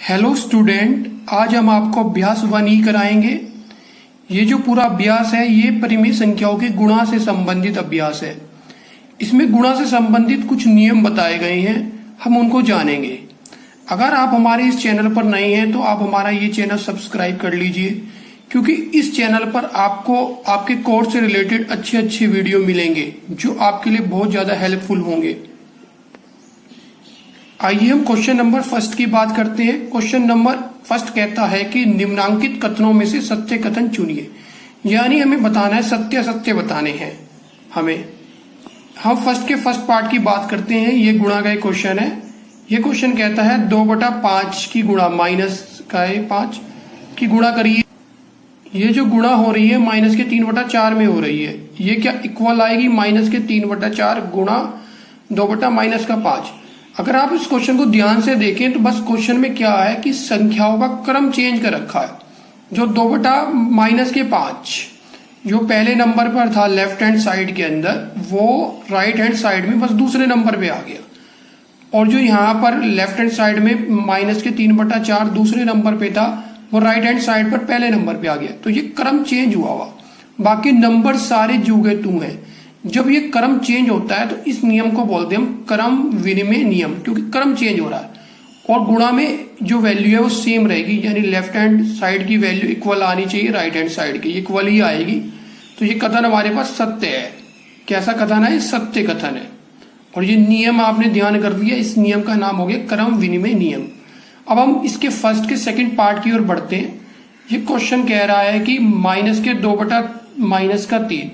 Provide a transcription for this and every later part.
Hello student, आज हम आपको अभ्यास 1E कराएंगे। ये जो पूरा अभ्यास है ये परिमेय संख्याओं के गुणा से संबंधित अभ्यास है। इसमें गुणा से संबंधित कुछ नियम बताए गए हैं, हम उनको जानेंगे। अगर आप हमारे इस चैनल पर नए हैं तो आप हमारा ये चैनल सब्सक्राइब कर लीजिए, क्योंकि इस चैनल पर आपको आपके कोर्स से रिलेटेड अच्छे अच्छे वीडियो मिलेंगे जो आपके लिए बहुत ज्यादा हेल्पफुल होंगे। आइए हम क्वेश्चन नंबर फर्स्ट की बात करते हैं। क्वेश्चन नंबर फर्स्ट कहता है कि निम्नांकित कथनों में से सत्य कथन चुनिए। यानी हमें बताना है, सत्य असत्य बताने हैं हमें। हम फर्स्ट के फर्स्ट पार्ट की बात करते हैं। ये गुणा का एक क्वेश्चन है। ये क्वेश्चन कहता है 2/5 की गुणा माइनस का 5 की गुणा करिए। ये जो गुणा हो रही है माइनस के 3/4 में हो रही है। ये क्या इक्वल आएगी माइनस के 3/4 गुणा 2/-5। अगर आप इस क्वेश्चन को ध्यान से देखें तो बस क्वेश्चन में क्या है कि संख्याओं का क्रम चेंज कर रखा है। जो 2/-5 जो पहले नंबर पर था लेफ्ट हैंड साइड के अंदर, वो राइट हैंड साइड में बस दूसरे नंबर पे आ गया। और जो यहाँ पर लेफ्ट हैंड साइड में माइनस के 3/4 दूसरे नंबर पे था, वो राइट हैंड साइड पर पहले नंबर पे आ गया। तो ये क्रम चेंज हुआ। बाकी नंबर सारे जुगे तू हैं। जब ये क्रम चेंज होता है तो इस नियम को बोलते हैं हम क्रम विनिमय नियम, क्योंकि क्रम चेंज हो रहा है। और गुणा में जो वैल्यू है वो सेम रहेगी, यानी लेफ्ट हैंड साइड की वैल्यू इक्वल आनी चाहिए राइट हैंड साइड की, इक्वल ही आएगी। तो ये कथन हमारे पास सत्य है। कैसा कथन है? सत्य कथन है। और ये नियम आपने ध्यान कर दिया, इस नियम का नाम हो गया क्रम विनिमय नियम। अब हम इसके फर्स्ट के सेकंड पार्ट की ओर बढ़ते हैं। ये क्वेश्चन कह रहा है कि माइनस के 2/-3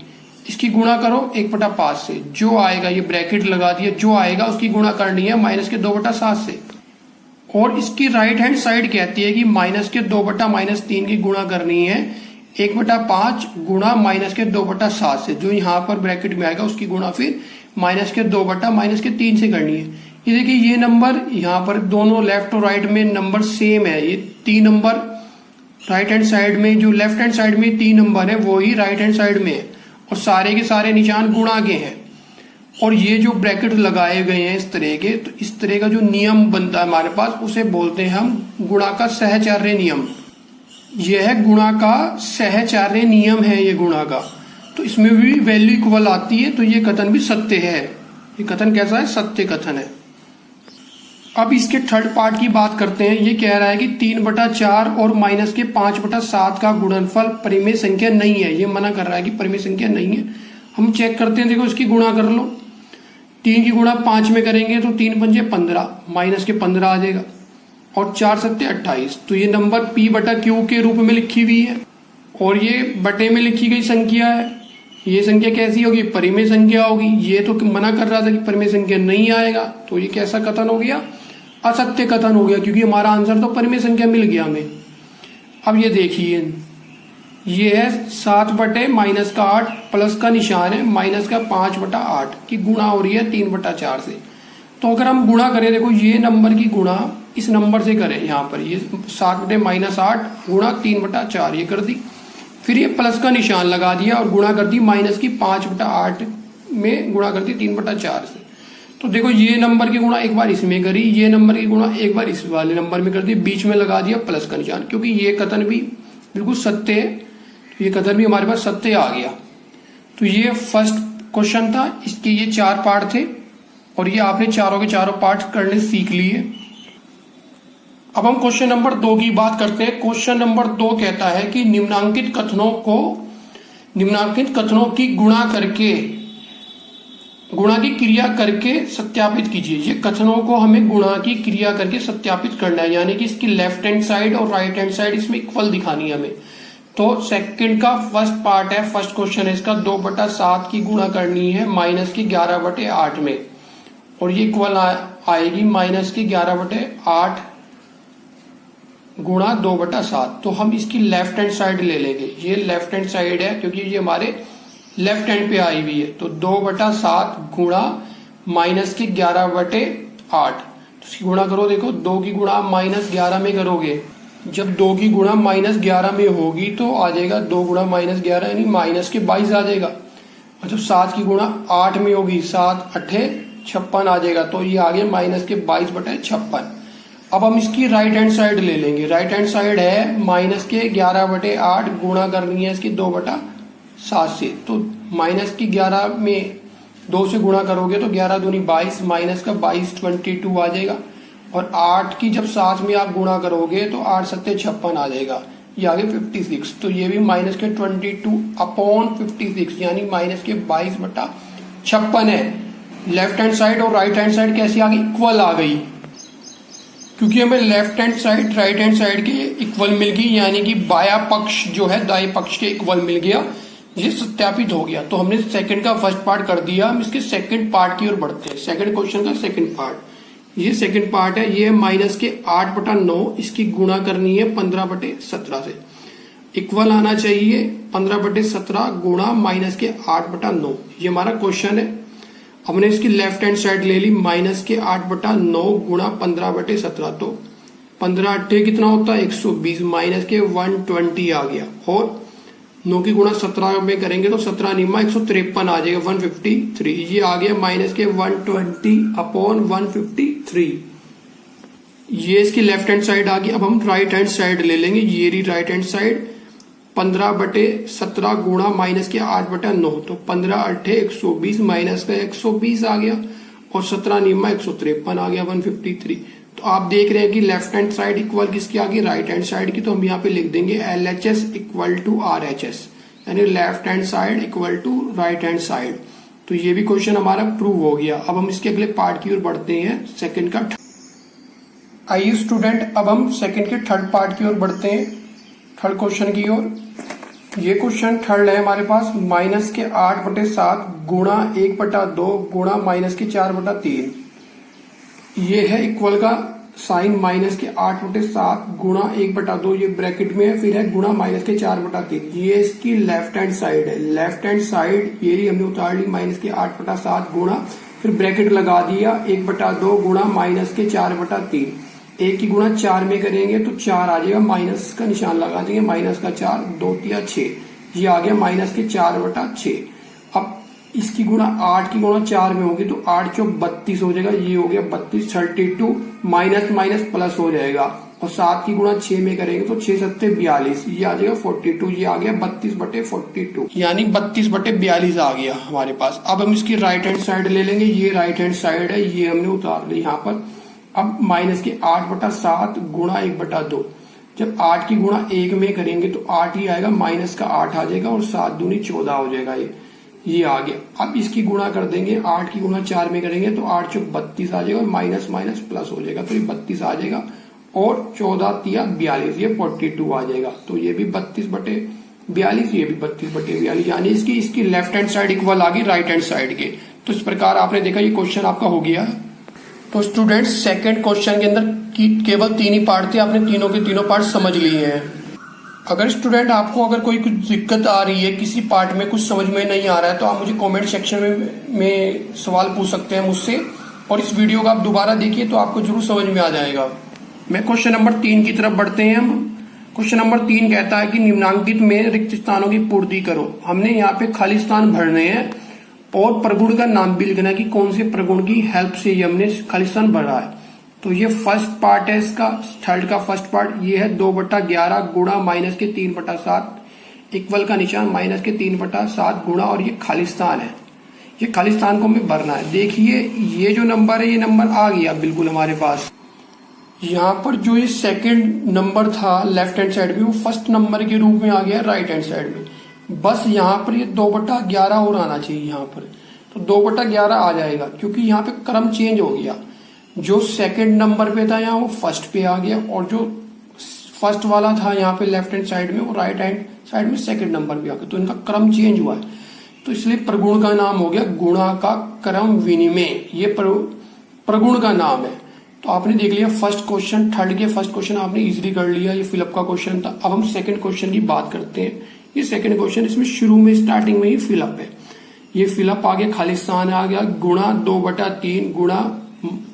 इसकी गुणा करो 1/5 से। जो आएगा, ये ब्रैकेट लगा दिया, जो आएगा उसकी गुणा करनी है माइनस के 2/7 से। और इसकी राइट हैंड साइड कहती है कि माइनस के 2/-3 की गुणा करनी है 1/5 गुणा माइनस के 2/7 से। जो यहाँ पर ब्रैकेट में आएगा उसकी गुणा फिर माइनस के 2/-3 से करनी है। ये देखिए, ये नंबर यहाँ पर दोनों लेफ्ट और राइट में नंबर सेम है। ये 3 नंबर राइट हैंड साइड में, जो लेफ्ट हैंड साइड में 3 नंबर है वो ही राइट हैंड साइड में है। और सारे के सारे निशान गुणा के हैं। और ये जो ब्रैकेट लगाए गए हैं इस तरह के, तो इस तरह का जो नियम बनता है हमारे पास, उसे बोलते हैं हम गुणा का सहचार्य नियम। यह है गुणा का सहचार्य नियम है, ये गुणा का। तो इसमें भी वैल्यू इक्वल आती है, तो ये कथन भी सत्य है। ये कथन कैसा है? सत्य कथन है। अब इसके थर्ड पार्ट की बात करते हैं। ये कह रहा है कि 3/4 और माइनस के 5/7 का गुणनफल परिमेय संख्या नहीं है। ये मना कर रहा है कि परिमेय संख्या नहीं है। हम चेक करते हैं, देखो इसकी गुणा कर लो। 3 की गुणा 5 में करेंगे तो 3 पंजे 15, माइनस के 15 आ जाएगा। और 4 सत्ते 28। तो ये नंबर P/Q के रूप में लिखी हुई है और ये बटे में लिखी गई संख्या है। ये संख्या कैसी होगी? परिमेय संख्या होगी। ये तो मना कर रहा था कि परिमेय संख्या नहीं आएगा, तो ये कैसा कथन हो गया? असत्य कथन हो गया, क्योंकि हमारा आंसर तो परिमेय संख्या मिल गया हमें। अब ये देखिए, ये है 7/-8 प्लस का निशान है माइनस का 5/8 की गुणा हो रही है 3/4 से। तो अगर हम गुणा करें, देखो ये नंबर की गुणा इस नंबर से करें, यहाँ पर ये 7/-8 गुणा 3/4 ये कर दी। फिर ये प्लस का निशान लगा दिया और गुणा कर दी माइनस की 5/8 में गुणा कर दी 3/4 से। तो देखो, ये नंबर की गुणा एक बार इसमें करी, ये नंबर की गुणा एक बार इस वाले नंबर में कर दी, बीच में लगा दिया प्लस का निशान, क्योंकि ये कथन भी बिल्कुल सत्य है। तो ये कथन भी हमारे पास सत्य आ गया। तो ये फर्स्ट क्वेश्चन था। इसके ये 4 पार्ट थे और ये आपने चारों के चारों पार्ट करने सीख लिए। अब हम क्वेश्चन नंबर 2 की बात करते हैं। क्वेश्चन नंबर 2 कहता है कि निम्नांकित कथनों की गुणा की क्रिया करके सत्यापित कीजिए। ये कथनों को हमें गुणा की क्रिया करके सत्यापित करना है, यानी कि इसकी लेफ्ट हैंड साइड और राइट हैंड साइड इसमें इक्वल दिखानी है हमें। तो सेकंड का फर्स्ट पार्ट है, फर्स्ट क्वेश्चन है इसका, 2/7 की गुणा करनी है माइनस की 11/8 में। और ये इक्वल आएगी माइनस की 11/8 गुणा 2/7। तो हम इसकी लेफ्ट हैंड साइड ले लेंगे। ये लेफ्ट हैंड साइड है क्योंकि ये हमारे लेफ्ट हैंड पे आई हुई है। तो 2/7 गुणा माइनस की 11/8। तो इसकी गुणा करो, देखो 2 की गुणा -11 में करोगे। जब 2 की गुणा -11 में होगी तो आ जाएगा 2 गुणा -11 यानी माइनस के 22 आ जाएगा। और जब 7 की गुणा 8 में होगी, 7 8 56 आ जाएगा। तो ये आ गया माइनस के 22/56। अब हम इसकी राइट हैंड साइड ले लेंगे। राइट हैंड साइड है माइनस के 11/8 गुणा करनी है इसकी 2/7 से। तो माइनस की 11 में 2 से गुणा करोगे तो 11 दूनी 22, माइनस का 22 22 आ जाएगा। और 8 की जब 7 में आप गुणा करोगे तो 8 सत्ते 56 आ जाएगा। ये आगे 56, तो ये भी माइनस के 22/56 यानी माइनस के 22/56 है। लेफ्ट हैंड साइड और राइट हैंड साइड कैसी आ गई? इक्वल आ गई, क्योंकि हमें left hand side right hand side के इक्वल मिल गई, यानी कि बाया पक्ष जो है दाएं पक्ष के इक्वल मिल गया। ये सत्यापित हो गया। तो हमने सेकंड का फर्स्ट पार्ट कर दिया। हम इसके सेकंड पार्ट की ओर बढ़ते हैं। सेकंड क्वेश्चन का सेकंड पार्ट, ये सेकंड पार्ट है। ये माइनस के 8/9, इसकी गुणा करनी है 15/17 से। इक्वल आना चाहिए 15/17 गुणा माइनस के 8/9। ये हमारा क्वेश्चन है। हमने इसकी लेफ्ट हैंड साइड ले ली, माइनस के 8/9 गुणा 15/17। तो 15 8 कितना होता है? 120, माइनस के 120 आ गया। और 9 की गुणा 17 में करेंगे तो 17 निम्मा 153 आ जाएगा, 153। ये आ गया माइनस के 120/153। ये इसकी लेफ्ट हैंड साइड आ गई। अब हम राइट हैंड साइड ले लेंगे। ये रही राइट हैंड साइड, 15/17 गुणा माइनस के 8/9। तो 15 8 120, माइनस का 120 आ गया। और 17 निम्मा 153 आ गया, 153। तो आप देख रहे हैं कि लेफ्ट हैंड साइड इक्वल किसकी आ गई? राइट हैंड साइड की। तो हम यहाँ पे लिख देंगे LHS इक्वल टू RHS, यानी left hand side equal to right hand side. तो ये भी क्वेश्चन हमारा प्रूव हो गया। अब हम इसके अगले पार्ट की ओर बढ़ते हैं, सेकंड का। आइए स्टूडेंट, अब हम सेकंड के थर्ड पार्ट की ओर बढ़ते हैं, थर्ड क्वेश्चन की ओर। ये क्वेश्चन थर्ड है हमारे पास, माइनस के 8/7 गुणा 1/2 गुणा माइनस के 4/3। ये है इक्वल का साइन, माइनस के 8/7 गुणा 1/2, ये ब्रैकेट में है, फिर है गुणा माइनस के 4/3। ये इसकी लेफ्ट हैंड साइड है। लेफ्ट हैंड साइड ये रही, हमने उतार ली माइनस के 8/7 गुणा, फिर ब्रैकेट लगा दिया 1/2 गुणा माइनस के 4/3। 1 की गुणा 4 में करेंगे तो 4 आ जाएगा, माइनस का निशान लगा देंगे, माइनस का 4, 2 तिया 6। ये आ गया माइनस के 4/6। अब इसकी गुणा 8 की गुणा 4 में होगी तो 8 चौक 32 हो जाएगा। ये हो गया 32, 32 माइनस माइनस प्लस हो जाएगा। और 7 की गुणा 6 में करेंगे तो 6 सत्ते 42, ये आ जाएगा 42। ये आ गया 32/42, यानी 32/42 आ गया हमारे पास। अब हम इसकी राइट हैंड साइड ले लेंगे। ये राइट हैंड साइड है, ये हमने उतार ली यहाँ पर। अब माइनस के 8/7 गुणा 1/2, जब 8 की गुणा 1 में करेंगे तो 8 ही आएगा, माइनस का 8 आ जाएगा और 7 दूनी 14 हो जाएगा। ये आ गया। अब इसकी गुणा कर देंगे, 8 की गुणा 4 में करेंगे तो 8 चौक 32 आ जाएगा और माइनस माइनस प्लस हो जाएगा, तो ये 32 आ जाएगा। और 14 तिया 42, ये 42 आ जाएगा। तो ये भी 32/42, ये भी 32/42, यानी इसकी लेफ्ट हैंड साइड इक्वल आ गई राइट हैंड साइड के। तो इस प्रकार आपने देखा ये क्वेश्चन आपका हो गया। तो स्टूडेंट्स, सेकंड क्वेश्चन के अंदर केवल 3 ही पार्ट थे, आपने तीनों के तीनों पार्ट समझ लिए हैं। अगर स्टूडेंट आपको अगर कोई कुछ दिक्कत आ रही है, किसी पार्ट में कुछ समझ में नहीं आ रहा है, तो आप मुझे कमेंट सेक्शन में सवाल पूछ सकते हैं मुझसे। और इस वीडियो को आप दोबारा देखिए तो आपको जरूर समझ में आ जाएगा। मैं क्वेश्चन नंबर 3 की तरफ बढ़ते हैं हम। क्वेश्चन नंबर 3 कहता है कि निम्नांकित में रिक्त स्थानों की पूर्ति करो। हमने यहाँ पे खाली स्थान भरने हैं और प्रगुण का नाम भी लिखना है कि कौन से प्रगुण की हेल्प से ये हमने खाली स्थान भरा है। तो ये फर्स्ट पार्ट है इसका, थर्ड का फर्स्ट पार्ट। ये है 2/11 गुणा माइनस के 3/7, इक्वल का निशान माइनस के 3/7 गुणा, और ये खाली स्थान है। ये खाली स्थान को हमें भरना है। देखिए ये जो नंबर है, ये नंबर आ गया बिल्कुल हमारे पास। यहाँ पर जो ये सेकंड नंबर था लेफ्ट हैंड साइड में, वो फर्स्ट नंबर के रूप में आ गया राइट हैंड साइड में। बस यहाँ पर ये 2/11 और आना चाहिए यहाँ पर, तो 2/11 आ जाएगा, क्योंकि यहाँ पे क्रम चेंज हो गया। जो सेकंड नंबर पे था यहाँ वो फर्स्ट पे आ गया, और जो फर्स्ट वाला था यहाँ पे लेफ्ट हैंड साइड में, वो राइट हैंड साइड में सेकंड नंबर पे आ गया। तो इनका क्रम चेंज हुआ है, तो इसलिए प्रगुण का नाम हो गया गुणा का क्रम विनिमय। ये प्रगुण का नाम है। तो आपने देख लिया फर्स्ट क्वेश्चन, थर्ड के फर्स्ट क्वेश्चन आपने इजीली कर लिया, ये फिलअप का क्वेश्चन था। अब हम सेकंड क्वेश्चन की बात करते हैं। ये सेकंड क्वेश्चन, इसमें शुरू में स्टार्टिंग में ही फिलअप है। ये फिलअप आ गया, खाली स्थान आ गया, गुणा 2/3 गुणा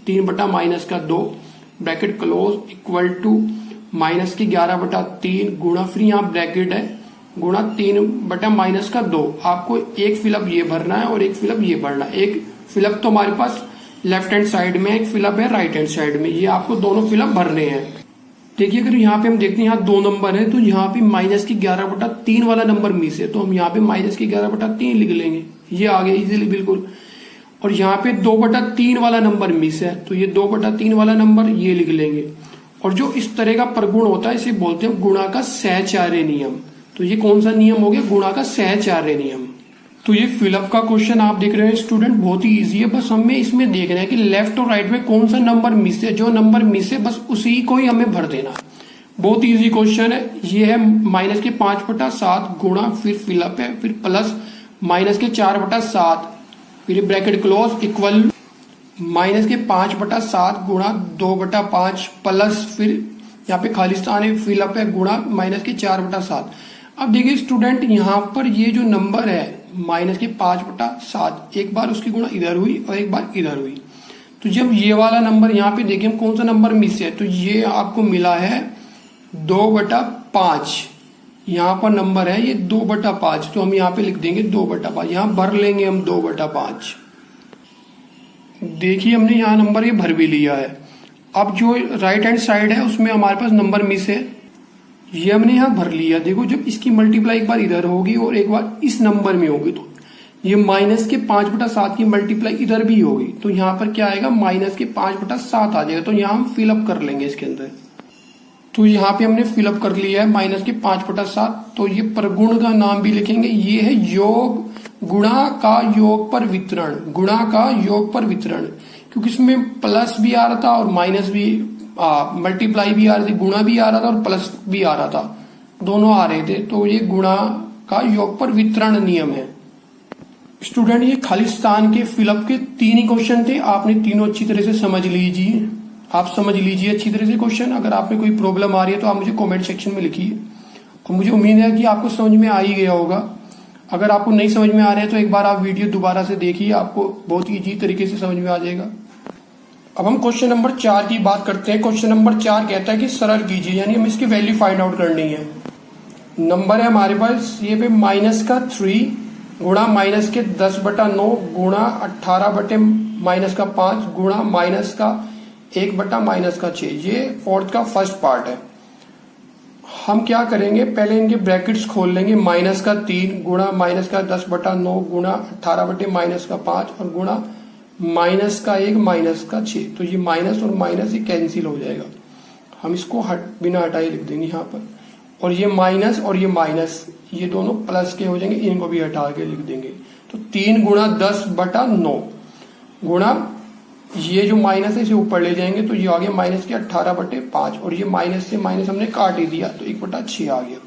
3/-2 bracket close equal to minus की 11/3 गुणा, फिर यहाँ ब्रैकेट है, गुणा 3/-2। आपको एक फिलअप ये भरना है और एक फिलअप ये भरना है। एक फिलअप तो हमारे पास लेफ्ट हैंड साइड में एक फिलअप है, राइट हैंड साइड में, ये आपको दोनों फिलअप भरने हैं। देखिए अगर यहाँ पे हम देखते हैं यहाँ 2 नंबर है, तो यहाँ पे -11/3 वाला नंबर मिस है, तो हम यहाँ पे -11/3 लिख लेंगे, ये आ गया इजीली बिल्कुल। और यहाँ पे 2/3 वाला नंबर मिस है, तो ये 2/3 वाला नंबर ये लिख लेंगे। और जो इस तरह का प्रगुण होता है इसे बोलते हैं गुणा का सहचार्य नियम। तो ये कौन सा नियम हो गया? गुणा का सहचार्य नियम। तो ये फिलअप का क्वेश्चन आप देख रहे हैं स्टूडेंट, बहुत ही इजी है। बस हमें इसमें देखना है कि लेफ्ट और राइट में कौन सा नंबर मिस है, जो नंबर मिस है बस उसी को ही हमें भर देना। बहुत इजी क्वेश्चन है। ये है -5/7 गुणा, फिर फिलअप है, फिर प्लस -4/7, फिर ब्रैकेट क्लोज इक्वल -5/7 गुणा 2/5 प्लस, फिर यहाँ पे खाली स्थान है, फिलअप है, गुणा -4/7। अब देखिए स्टूडेंट, यहाँ पर ये जो नंबर है -5/7, एक बार उसकी गुणा इधर हुई और एक बार इधर हुई। तो जब ये वाला नंबर यहाँ पे देखिए हम कौन सा नंबर मिस है, तो ये आपको मिला है 2/5। यहाँ पर नंबर है ये 2/5, तो हम यहाँ पे लिख देंगे 2/5, यहाँ भर लेंगे हम 2/5। देखिए हमने यहाँ नंबर ये भर भी लिया है। अब जो राइट हैंड साइड है उसमें हमारे पास नंबर मिस है, ये हमने यहाँ भर लिया। देखो जब इसकी मल्टीप्लाई एक बार इधर होगी और एक बार इस नंबर में होगी, तो ये -5/7 की मल्टीप्लाई इधर भी होगी, तो यहाँ पर क्या आएगा? -5/7 आ जाएगा। तो यहाँ हम फिलअप कर लेंगे इसके अंदर। तो यहाँ पे हमने फिलअप कर लिया है -5/7। तो ये प्रगुण का नाम भी लिखेंगे, ये है योग, गुणा का योग पर वितरण, गुणा का योग पर वितरण। क्योंकि इसमें प्लस भी आ रहा था और माइनस भी, मल्टीप्लाई भी आ रही थी, गुणा भी आ रहा था और प्लस भी आ रहा था, दोनों आ रहे थे। तो ये गुणा का योग पर वितरण नियम है। स्टूडेंट ये खाली स्थान के फिलअप के 3 ही क्वेश्चन थे, आपने तीनों अच्छी तरह से समझ लीजिए। आप समझ लीजिए अच्छी तरह से क्वेश्चन। अगर आप में कोई प्रॉब्लम आ रही है तो आप मुझे कमेंट सेक्शन में लिखिए, और मुझे उम्मीद है कि आपको समझ में आ ही गया होगा। अगर आपको नहीं समझ में आ रहा है तो एक बार आप वीडियो दोबारा से देखिए, आपको बहुत इजी तरीके से समझ में आ जाएगा। अब हम क्वेश्चन नंबर 4 की बात करते हैं। क्वेश्चन नंबर 4 कहता है कि सरल कीजिए, यानी हमें इसकी वैल्यू फाइंड आउट करनी है। नंबर है हमारे पास ये पे -3 गुणा -10/9 गुणा 18/-5 गुणा -1/-6। ये फोर्थ का फर्स्ट पार्ट है। हम क्या करेंगे, पहले इनके ब्रैकेट्स खोल लेंगे, -3 गुणा -10/9 गुणा 18/-5 और गुणा -1/-6। तो ये माइनस और माइनस ये कैंसिल हो जाएगा, हम इसको बिना हटाए लिख देंगे यहाँ पर। और ये माइनस और ये माइनस ये दोनों प्लस के हो जाएंगे, इनको भी हटा के लिख देंगे। तो 3 गुणा 10/9 गुणा ये जो माइनस है इसे ऊपर ले जाएंगे, तो ये आ गया -18/5 और ये माइनस से माइनस हमने काट ही दिया, तो 1/6 आ गया।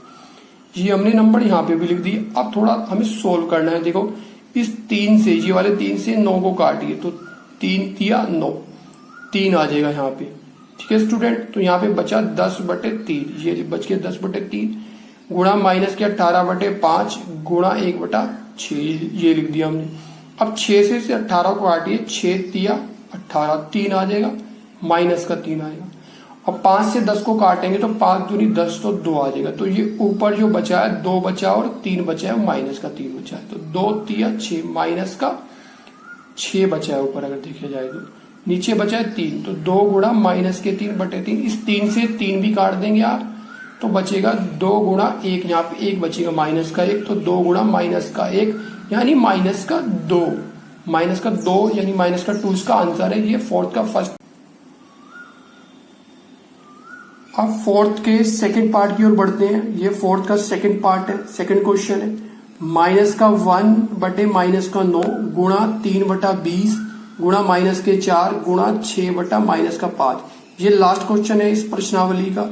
ये हमने नंबर यहाँ पे भी लिख दिए। अब थोड़ा हमें सोल्व करना है। देखो इस 3 से, ये वाले 3 से 9 को काटिए, तो 3 तिया 9, 3 आ जाएगा यहाँ पे। ठीक है स्टूडेंट, तो यहाँ पे बचा 10/3, ये बच गया 10/3 गुणा -18/5 गुणा 1/6, ये लिख दिया हमने। अब 6 से 18 को काटिए, 6 तिया 18, 3 आ जाएगा, माइनस का 3 आएगा। अब 5 से 10 को काटेंगे तो 5 दूनी 10, तो 2 आ जाएगा। तो ये ऊपर जो बचा है 2 बचा और 3 बचा है, माइनस का 3 बचा है, तो 2 तिया 6, माइनस का 6 बचा है ऊपर अगर देखा जाए तो। नीचे बचा है 3, तो 2 गुणा -3/3, इस 3 से 3 भी काट देंगे आप, तो बचेगा 2 गुणा 1, यहाँ पे 1 बचेगा, -1, तो 2 गुणा -1 यानी -2, -2 यानी -2 इसका आंसर है। ये फोर्थ का फर्स्ट। अब फोर्थ के सेकंड पार्ट की ओर बढ़ते हैं। ये फोर्थ का सेकंड पार्ट है, सेकंड क्वेश्चन है। -1/-9 गुणा 3/20 गुणा -4 गुणा 6/-5। ये लास्ट क्वेश्चन है इस प्रश्नावली का।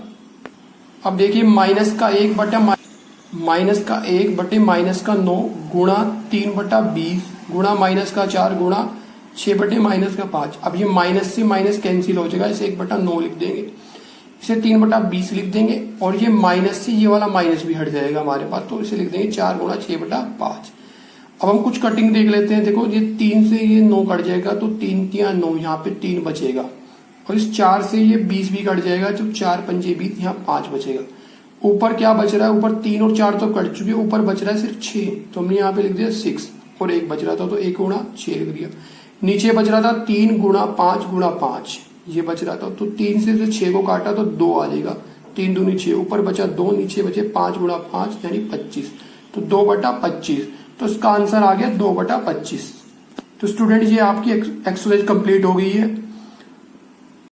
अब देखिए -1/-9 गुणा 3/20 गुणा -4 गुणा 6/-5। अब ये माइनस से माइनस कैंसिल हो जाएगा, इसे 1/9 लिख देंगे, इसे 3/20 लिख देंगे, और ये माइनस से ये वाला माइनस भी हट जाएगा हमारे पास, तो इसे लिख देंगे 4 गुणा 6/5। अब हम कुछ कटिंग देख लेते हैं। देखो ये 3 से ये 9 कट जाएगा, तो 3 तिया 9, यहाँ पे 3 बचेगा, और इस 4 से ये 20 भी कट जाएगा, तो 4 पंजे 20, यहाँ 5 बचेगा। ऊपर क्या बच रहा है, ऊपर 3 और 4 तो कट चुके, ऊपर बच रहा है सिर्फ 6, तो हमने यहाँ पे लिख दिया 6, और 1 बच रहा था, तो 1 गुणा 6 लिख दिया। नीचे बच रहा था 3 गुणा 5 गुणा 5, ये बच रहा था। तो 3 से 6 को काटा तो 2 आ जाएगा, 3 दूनी 6, ऊपर बचा 2, नीचे बचे 5 गुणा 5 यानी 25, तो 2/25। तो इसका आंसर आ गया 2/25। तो स्टूडेंट ये आपकी एक्सरसाइज कंप्लीट हो गई है।